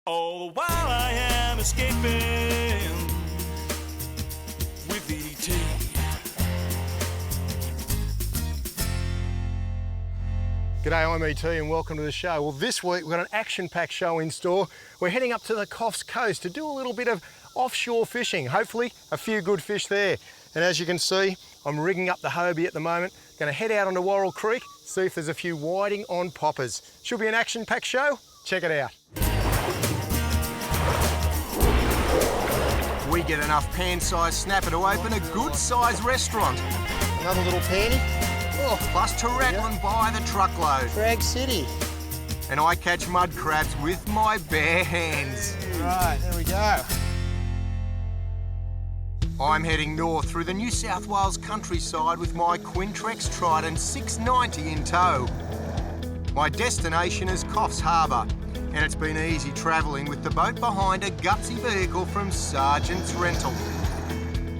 All the while I am escaping with E.T. G'day, I'm E.T. and welcome to the show. Well, this week we've got an action-packed show in store. We're heading up to the Coffs coast to do a little bit of offshore fishing. Hopefully a few good fish there. And as you can see, I'm rigging up the Hobie at the moment. Going to head out onto Worrell Creek, see if there's a few whiting on poppers. Should be an action-packed show. Check it out. We get enough pan-sized snapper to open a good-sized restaurant. Another little panty. Oh, plus to rattling by the truckload. Drag City. And I catch mud crabs with my bare hands. Right, there we go. I'm heading north through the New South Wales countryside with my Quintrex Trident 690 in tow. My destination is Coffs Harbour, and it's been easy travelling with the boat behind a gutsy vehicle from Sargent's Rental.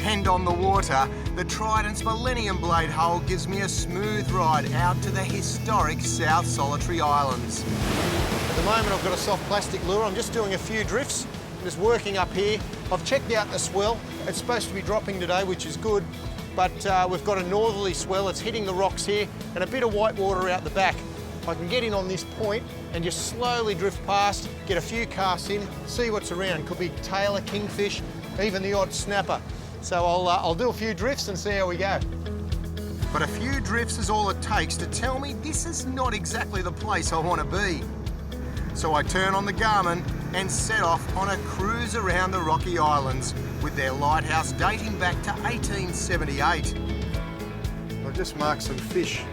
And on the water, the Trident's Millennium Blade hull gives me a smooth ride out to the historic South Solitary Islands. At the moment I've got a soft plastic lure. I'm just doing a few drifts. I'm just working up here. I've checked out the swell. It's supposed to be dropping today, which is good, but we've got a northerly swell. It's hitting the rocks here and a bit of white water out the back. I can get in on this point and just slowly drift past, get a few casts in, see what's around. Could be tailor, kingfish, even the odd snapper. So I'll do a few drifts and see how we go. But a few drifts is all it takes to tell me this is not exactly the place I want to be. So I turn on the Garmin and set off on a cruise around the Rocky Islands with their lighthouse dating back to 1878. I've just marked some fish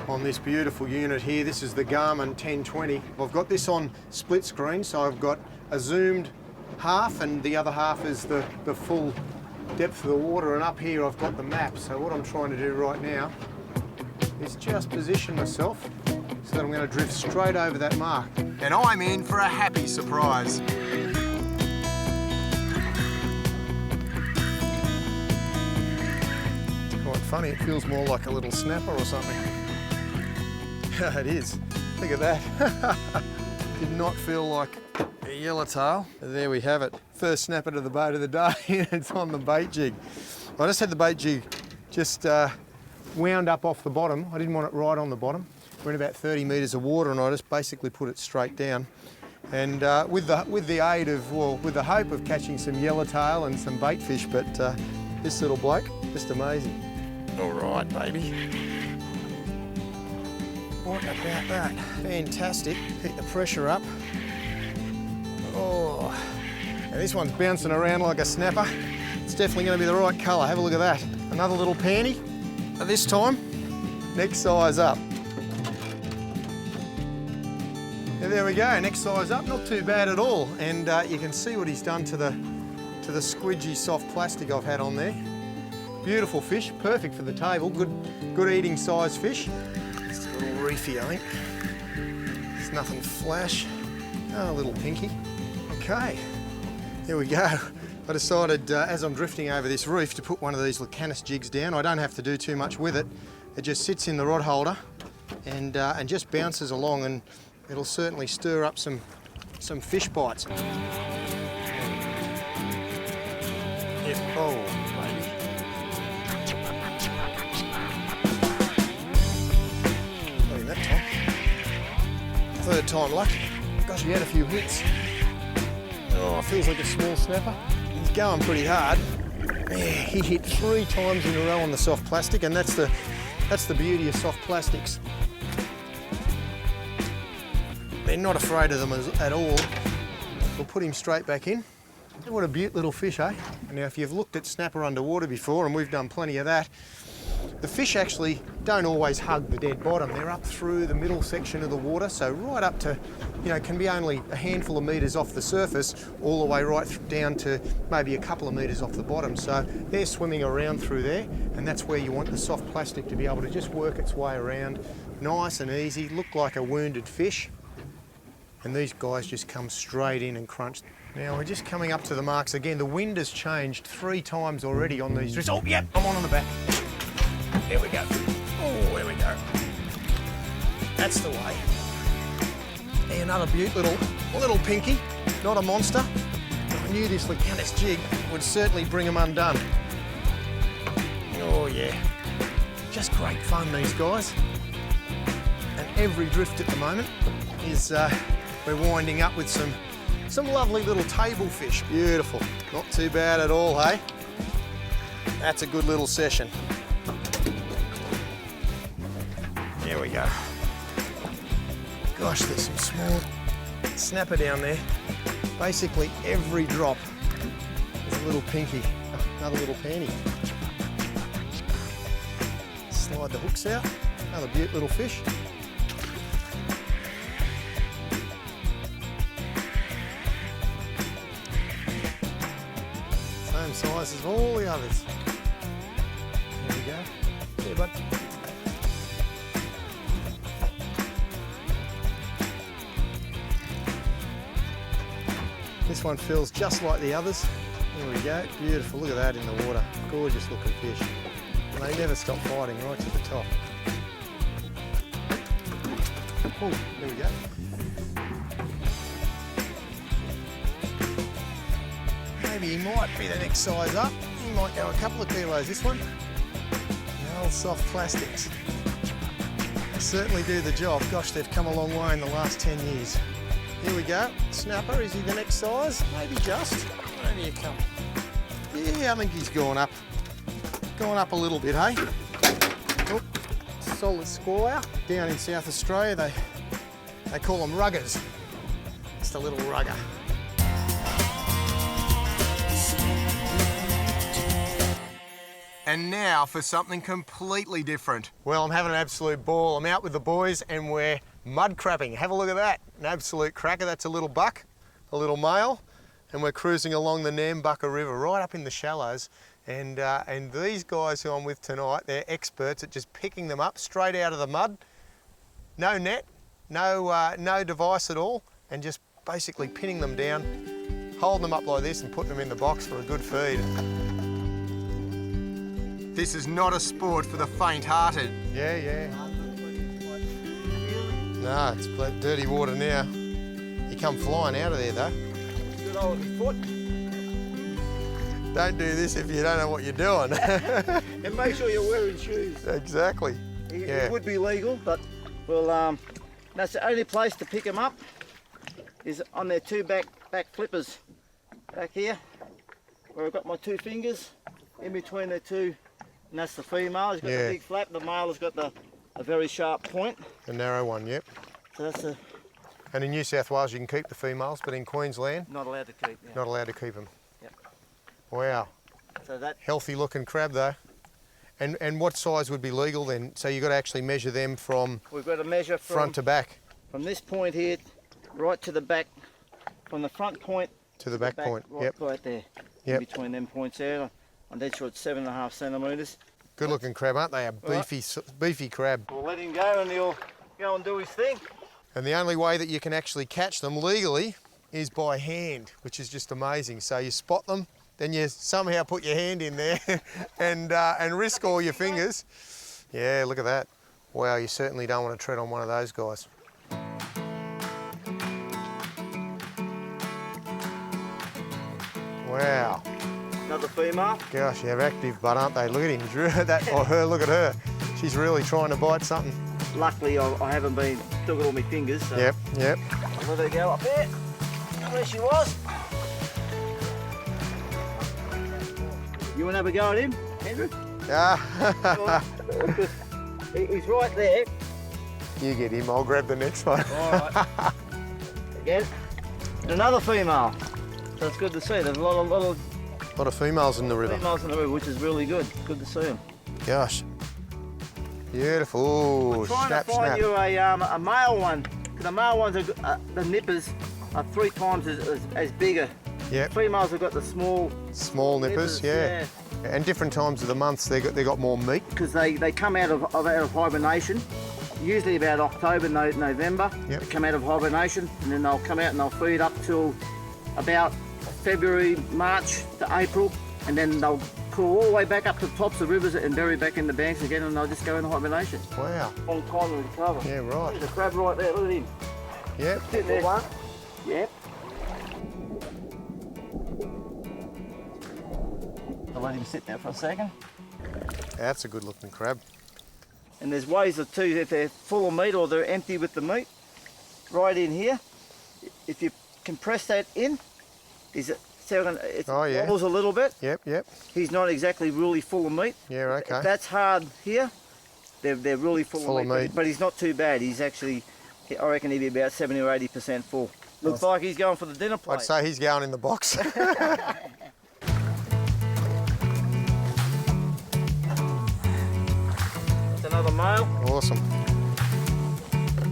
on this beautiful unit here. This is the Garmin 1020. I've got this on split screen, so I've got a zoomed half and the other half is the full depth of the water, and up here I've got the map. So what I'm trying to do right now is just position myself so that I'm going to drift straight over that mark. And I'm in for a happy surprise. Quite funny, it feels more like a little snapper or something. It is. Look at that. Did not feel like a yellowtail. There we have it. First snapper to the boat of the day, and it's on the bait jig. I just had the bait jig just wound up off the bottom. I didn't want it right on the bottom. We're in about 30 metres of water, and I just basically put it straight down. And with the aid of, well, with the hope of catching some yellowtail and some bait fish, but this little bloke, just amazing. All right, baby. What about that? Fantastic. Keep the pressure up. Oh, and this one's bouncing around like a snapper. It's definitely going to be the right colour. Have a look at that. Another little panty. This time, next size up. And there we go, next size up. Not too bad at all. And you can see what he's done to the squidgy soft plastic I've had on there. Beautiful fish, perfect for the table. Good eating size fish. Just a little reefy, I think. There's nothing flash. Oh, a little pinky. Okay, there we go. I decided as I'm drifting over this reef to put one of these Lucanus jigs down. I don't have to do too much with it. It just sits in the rod holder and just bounces along, and it'll certainly stir up some fish bites. Yep. Oh, baby. Not in that time. Third time luck. Gosh, he had a few hits. Oh, feels like a small snapper. He's going pretty hard. Yeah, he hit 3 times in a row on the soft plastic, and that's the beauty of soft plastics. They're not afraid of them at all. We'll put him straight back in. What a beaut little fish, eh? Now, if you've looked at snapper underwater before, and we've done plenty of that, the fish actually don't always hug the dead bottom. They're up through the middle section of the water, so right up to, can be only a handful of metres off the surface, all the way right down to maybe a couple of metres off the bottom. So they're swimming around through there, and that's where you want the soft plastic to be able to just work its way around. Nice and easy, look like a wounded fish. And these guys just come straight in and crunch. Now we're just coming up to the marks again. The wind has changed 3 times already on these drifts. Oh, yep, I'm on the back. There we go. Oh, there we go. That's the way. Hey, another beaut, little pinky. not a monster. I knew this Lecanus jig would certainly bring them undone. Oh yeah, just great fun, these guys. And every drift at the moment is, we're winding up with some lovely little table fish. Beautiful, not too bad at all, hey? That's a good little session. There we go. Gosh, there's some small snapper down there. Basically every drop is a little pinky. Oh, another little panty. Slide the hooks out. Another beaut little fish. Same size as all the others. There we go. There, bud. This one feels just like the others. There we go, beautiful, look at that in the water. Gorgeous looking fish. And they never stop fighting right to the top. Oh, there we go. Maybe he might be the next size up. He might go a couple of kilos, this one. The old soft plastics. They certainly do the job. Gosh, they've come a long way in the last 10 years. Here we go, snapper, is he the next size? Maybe just, maybe a couple. Yeah, I think he's gone up a little bit, hey? Oh, solid squire. Down in South Australia, they call them ruggers. Just a little rugger. And now for something completely different. Well, I'm having an absolute ball. I'm out with the boys and we're mud crapping. Have a look at that. An absolute cracker. That's a little buck, a little male. And we're cruising along the Nambucca River, right up in the shallows. And these guys who I'm with tonight, they're experts at just picking them up straight out of the mud. No net, no device at all, and just basically pinning them down, holding them up like this and putting them in the box for a good feed. This is not a sport for the faint-hearted. Yeah. No, it's dirty water now. You come flying out of there though. Good old foot. Don't do this if you don't know what you're doing. And make sure you're wearing shoes. Exactly. It would be legal, but well, that's the only place to pick them up is on their two back flippers back here, where I've got my two fingers in between the two, and that's the female. He's got the big flap. The male has got a very sharp point. A narrow one, yep. So that's a. And in New South Wales, you can keep the females, but in Queensland, not allowed to keep. Yeah. Not allowed to keep them. Yep. Wow. So that. Healthy looking crab though. And what size would be legal then? So you've got to actually measure them from. We've got to measure from front to back. From this point here, right to the back, from the front point to the back point. Right there. Yep. In between them points there. I'm dead sure it's 7.5 centimetres. Good looking crab, aren't they? A beefy crab. We'll let him go and he'll go and do his thing. And the only way that you can actually catch them legally is by hand, which is just amazing. So you spot them, then you somehow put your hand in there and risk all your fingers. Yeah, look at that. Wow, you certainly don't want to tread on one of those guys. Wow. Another female. Gosh, they're active, but aren't they? Look at him, that, or her, look at her. She's really trying to bite something. Luckily, I haven't still got all my fingers. So Yep. I'll let her go up there. Where she was. You want to have a go at him, Andrew? Yeah. He's right there. You get him, I'll grab the next one. All right. Again. And another female. So it's good to see. There's a lot of females in the river. Females in the river, which is really good. Good to see them. Gosh. Beautiful. Ooh, I'm trying to find you a male one. Because the male ones, the nippers, are 3 times as bigger. Yep. Females have got the small nippers, yeah. And different times of the months they got more meat. Because they come out of hibernation, usually about October, November. Yep. They come out of hibernation and then they'll come out and they'll feed up till about February, March to April, and then they'll crawl all the way back up to the tops of rivers and bury back in the banks again, and they'll just go into hibernation. Wow. Long time to recover. Yeah, right. There's a crab right there, look at him. Yep. Sitting there. One. Yep. I'll let him sit there for a second. That's a good looking crab. And there's ways of too, if they're full of meat or they're empty with the meat, right in here. If you compress that in, it wobbles a little bit. Yep. He's not exactly really full of meat. Yeah, okay. If that's hard here, they're really full of meat. But he's not too bad. He's actually, I reckon he'd be about 70 or 80% full. Looks like he's going for the dinner plate. I'd say he's going in the box. That's another male. Awesome.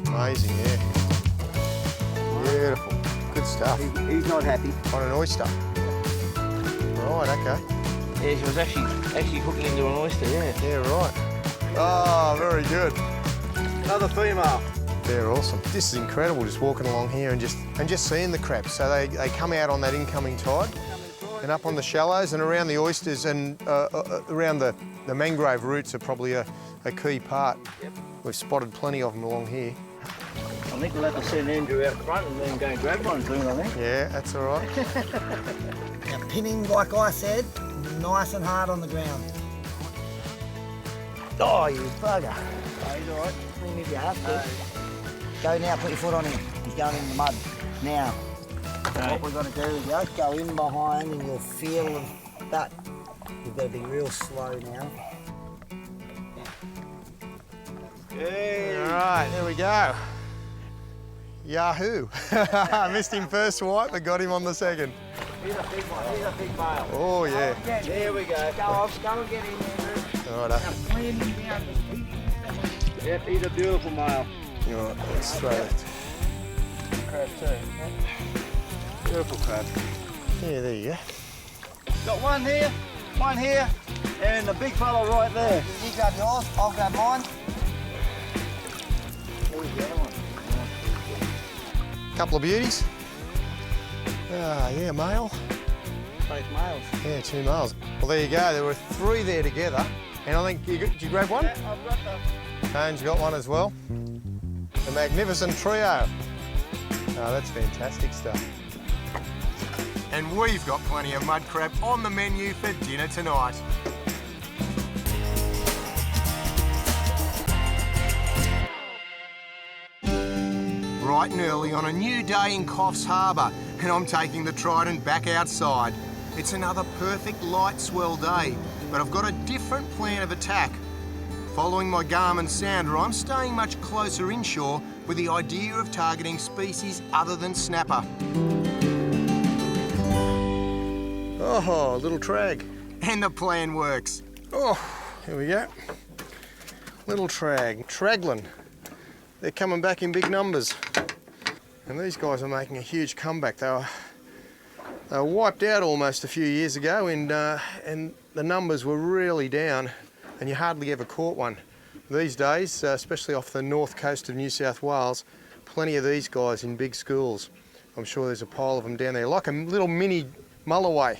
Amazing, yeah. Beautiful. Good stuff. He's not happy. On an oyster. Right, okay. Yeah, she was actually hooking into an oyster, yeah. Yeah, right. Oh, very good. Another female. They're awesome. This is incredible, just walking along here and just seeing the crabs. So they come out on that incoming tide and up on the shallows and around the oysters and around the mangrove roots are probably a key part. Yep. We've spotted plenty of them along here. I think we'll have to send Andrew out front and then go and grab one soon, I think. Yeah, that's all right. Now pinning, like I said, nice and hard on the ground. Oh, you bugger. Oh, he's all right. Swing if you have to. Go now, put your foot on him. He's going in the mud. Now, what we're going to do is just go in behind and you'll feel that. You've got to be real slow now. Hey. All right, there we go. Yahoo! I missed him first swipe, but got him on the second. He's a big one. He's a big male. Oh, yeah. There we go. Go off, go and get in, Andrew. All right. Yep, he's a beautiful male. All right, let's throw it. Crab too. Beautiful crab. Yeah, there you go. Got one here, and the big fella right there. You grab yours, I'll grab mine. Where's the other one? Couple of beauties. Ah, yeah, male. Both males. Yeah, 2 males. Well, there you go. There were 3 there together. And I think, did you grab one? Yeah, I've got the... Kane's got one as well. The magnificent trio. Oh, that's fantastic stuff. And we've got plenty of mud crab on the menu for dinner tonight. Bright and early on a new day in Coffs Harbour, and I'm taking the Trident back outside. It's another perfect light swell day, but I've got a different plan of attack. Following my Garmin sounder, I'm staying much closer inshore with the idea of targeting species other than snapper. Oh, little trag. And the plan works. Oh, here we go. Little trag, traglin. They're coming back in big numbers. And these guys are making a huge comeback. They were wiped out almost a few years ago and the numbers were really down and you hardly ever caught one. These days, especially off the north coast of New South Wales, plenty of these guys in big schools. I'm sure there's a pile of them down there, like a little mini Mulloway.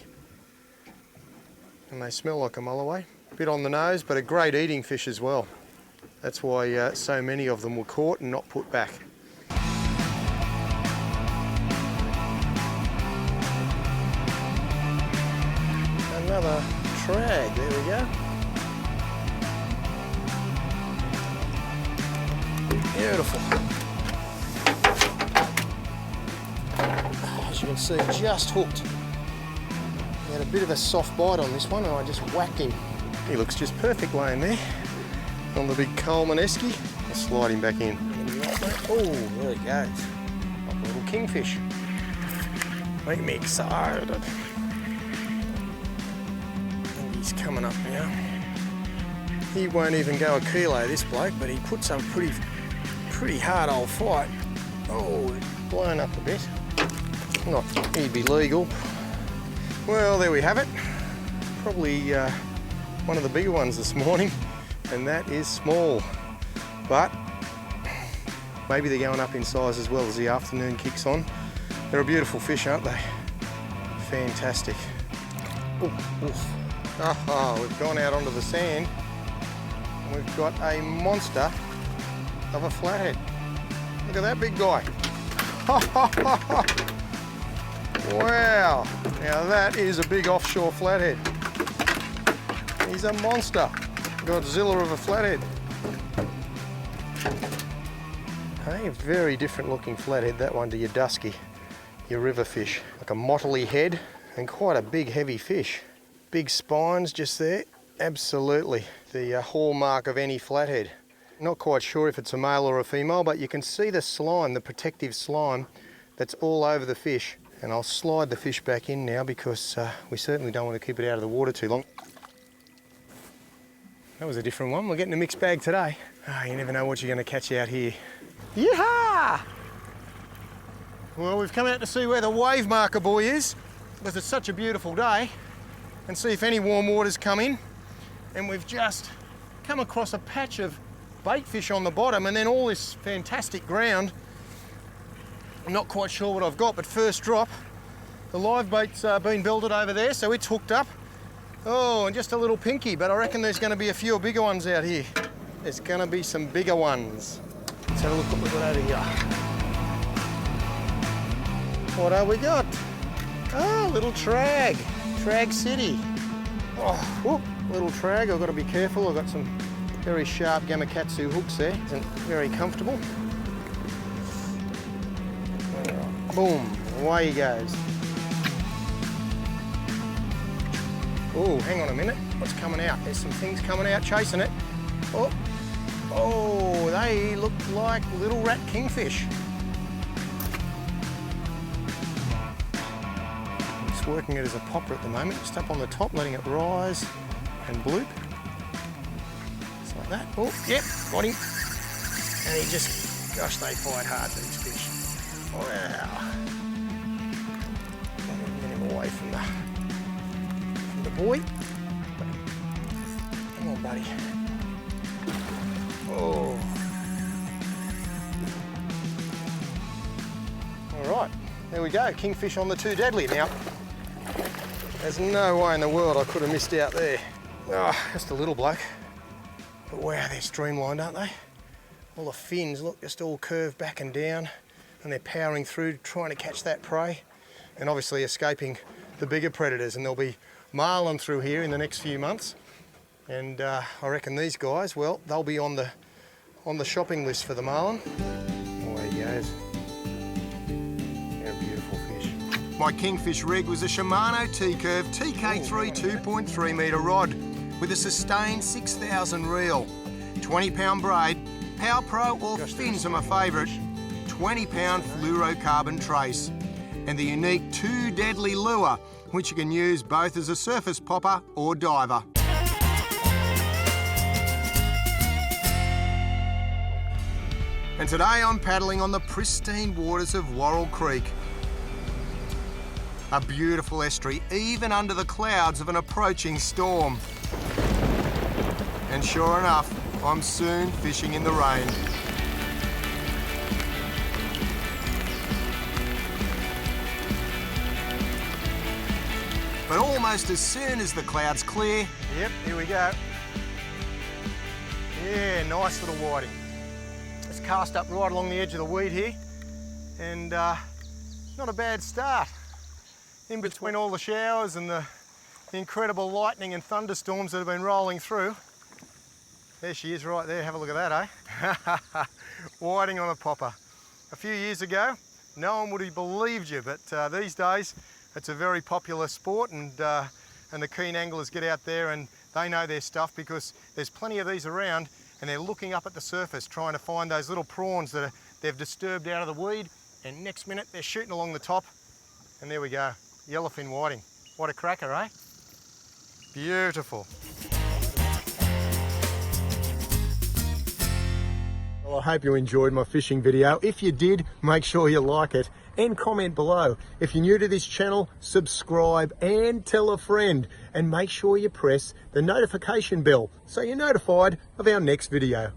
And they smell like a Mulloway. A bit on the nose, but a great eating fish as well. That's why so many of them were caught and not put back. Another trag, there we go. Beautiful. As you can see, just hooked. He had a bit of a soft bite on this one and I just whacked him. He looks just perfect laying there on the big Coleman esky. I'll slide him back in. Oh, there he goes. Like a little kingfish. Make me excited. And he's coming up now. He won't even go a kilo, this bloke, but he puts up pretty hard old fight. Oh, blown up a bit. Not he'd be legal. Well, there we have it. Probably one of the bigger ones this morning, and that is small. But maybe they're going up in size as well as the afternoon kicks on. They're a beautiful fish, aren't they? Fantastic. Oh, we've gone out onto the sand and we've got a monster of a flathead. Look at that big guy. Wow, now that is a big offshore flathead. He's a monster. Godzilla of a flathead. Hey, a very different looking flathead, that one, to your dusky, your river fish. Like a mottly head and quite a big heavy fish. Big spines just there, absolutely. The hallmark of any flathead. Not quite sure if it's a male or a female, but you can see the slime, the protective slime that's all over the fish. And I'll slide the fish back in now because we certainly don't want to keep it out of the water too long. That was a different one. We're getting a mixed bag today. Oh, you never know what you're going to catch out here. Yeehaw! Well, we've come out to see where the wave marker boy is because it's such a beautiful day and see if any warm waters come in. And we've just come across a patch of bait fish on the bottom and then all this fantastic ground. I'm not quite sure what I've got, but first drop. The live bait's been belted over there, so it's hooked up. Oh, and just a little pinky, but I reckon there's going to be a few bigger ones out here. There's going to be some bigger ones. Let's have a look what we've got over here. What have we got? Oh, little trag. Trag City. Oh, whoop, little trag. I've got to be careful. I've got some very sharp gamakatsu hooks there. Isn't very comfortable. Boom, away he goes. Oh, hang on a minute. What's coming out? There's some things coming out chasing it. Oh, oh, they look like little rat kingfish. It's working it as a popper at the moment. Just up on the top, letting it rise and bloop. Just like that. Oh, yep, got him. And he just, gosh, they fight hard, these fish. Wow. Get him away from the boy. Come on, buddy. Oh. All right, there we go. Kingfish on the two deadly now. There's no way in the world I could have missed out there. Oh, just a little bloke. But wow, they're streamlined, aren't they? All the fins, look, just all curved back and down. And they're powering through, trying to catch that prey. And obviously escaping the bigger predators. And there'll be marlin through here in the next few months. And I reckon these guys, well, they'll be on the shopping list for the marlin. Away he goes. They're a beautiful fish. My kingfish rig was a Shimano T-Curve TK3 2.3 metre rod with a sustained 6,000 reel. 20-pound braid, Power Pro or fins are my favourite. 20-pound fluorocarbon trace. And the unique two deadly lure, which you can use both as a surface popper or diver. And today I'm paddling on the pristine waters of Worrell Creek. A beautiful estuary, even under the clouds of an approaching storm. And sure enough, I'm soon fishing in the rain. But almost as soon as the clouds clear... Yep, here we go. Yeah, nice little whiting. It's cast up right along the edge of the weed here. And not a bad start. In between all the showers and the incredible lightning and thunderstorms that have been rolling through. There she is right there, have a look at that, eh? Whiting on a popper. A few years ago, no one would have believed you, but these days, it's a very popular sport, and the keen anglers get out there and they know their stuff because there's plenty of these around and they're looking up at the surface trying to find those little prawns that they've disturbed out of the weed, and next minute they're shooting along the top, and there we go, yellowfin whiting. What a cracker, eh? Beautiful. Well, I hope you enjoyed my fishing video. If you did, make sure you like it and comment below. If you're new to this channel, subscribe and tell a friend, and make sure you press the notification bell so you're notified of our next video.